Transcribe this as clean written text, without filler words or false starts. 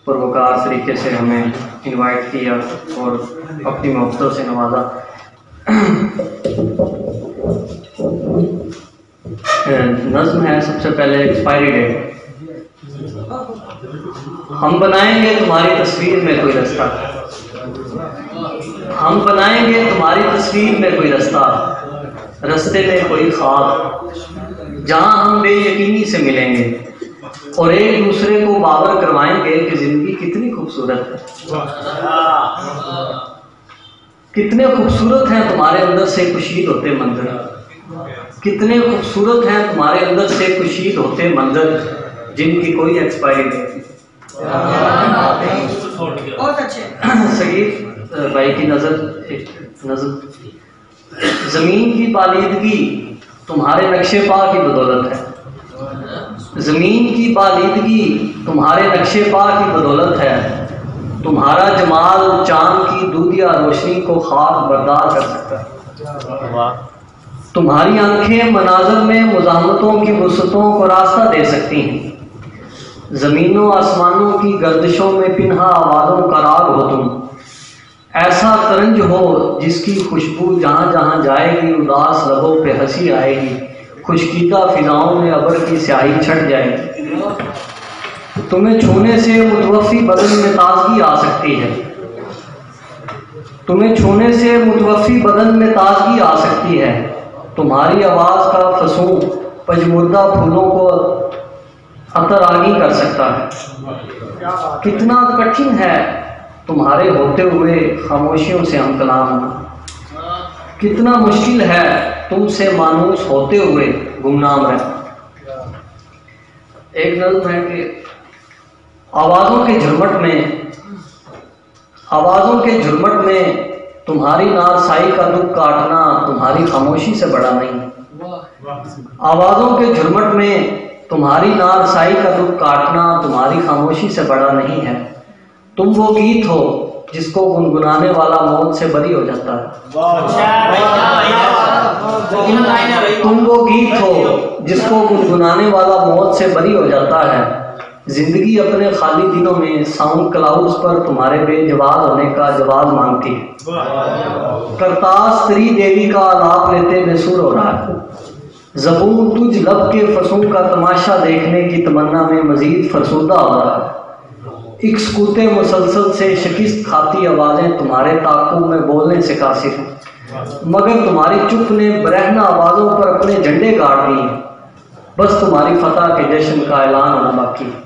پروکار طریقے سے ہمیں انوائٹ کیا اور اپنی محبتوں سے نوازا۔ نظم ہے سب سے پہلے ایکسپائری ڈیٹ۔ ہم بنائیں گے تمہاری تصویر میں کوئی رستہ، ہم بنائیں گے تمہاری تصویر میں کوئی رستہ، رستے میں کوئی خواب جہاں ہم بے یقینی سے ملیں گے اور ایک دوسرے کو باور کروائیں گے کہ زندگی کتنی خوبصورت ہے۔ کتنے خوبصورت ہیں تمہارے اندر سے کشید ہوتے منظر، کتنے خوبصورت ہیں تمہارے اندر سے کشید ہوتے منظر جن کی کوئی ایکسپائری نہیں۔ بہت اچھے سگیف بھائی کی نظر، زمین کی پالیدگی تمہارے نقشے پا کی بدولت ہے، زمین کی پالیدگی تمہارے نقشے پا کی بدولت ہے، تمہارا جمال چاند کی دودھیا روشنی کو خاک بردار کر سکتا ہے، تمہاری آنکھیں مناظر میں مزاحمتوں کی وسعتوں کو راستہ دے سکتی ہیں، زمینوں آسمانوں کی گردشوں میں پنہا آوازوں کا راگ ہو تم، ایسا ترنج ہو جس کی خوشبو جہاں جہاں جائے گی اداس لبوں پہ ہنسی آئے گی، خشکیدہ فضاؤں میں ابر کی سیاہی چھٹ جائے گی، تمہیں چھونے سے متوفی بدن میں تازگی آ سکتی ہے، تمہیں چھونے سے متوفی بدن میں تازگی آ سکتی ہے، تمہاری آواز کا فسوں پجمردہ پھولوں کو عطر آگی کر سکتا ہے، کتنا کٹھن ہے تمہارے ہوتے ہوئے خاموشیوں سے ہم کلام ہونا، کتنا مشکل ہے تم سے مانوس ہوتے ہوئے گمنام رہنا۔ ایک نظم ہے کہ آوازوں کے جھرمٹ میں تمہاری نارسائی کا دکھ کاٹنا تمہاری خاموشی سے بڑا نہیں، آوازوں کے جھرمٹ میں تمہاری نارسائی کا دکھ کاٹنا تمہاری خاموشی سے بڑا نہیں ہے، تم وہ گیت ہو جس کو گنگنانے والا موت سے بری ہو جاتا ہے، تم وہ گیت ہو جس کو گنگنانے والا موت سے بری ہو جاتا ہے، زندگی اپنے خالی دنوں میں ساؤنڈ کلاؤڈز پر تمہارے بے جواب ہونے کا جواب مانگتی ہے، کرتاس تری دیوی کا آلاپ لیتے بے سر ہو رہا ہے، زبون تجھ لب کے فسوں کا تماشا دیکھنے کی تمنا میں مزید فرسودہ ہو رہا ہے، ایک سکوتے مسلسل سے شکست کھاتی آوازیں تمہارے تعاقب میں بولنے سے قاصر ہیں، مگر تمہاری چپ نے برہنہ آوازوں پر اپنے جھنڈے گاڑ دیے ہیں، بس تمہاری فتح کے جشن کا اعلان ہونا باقی ہے۔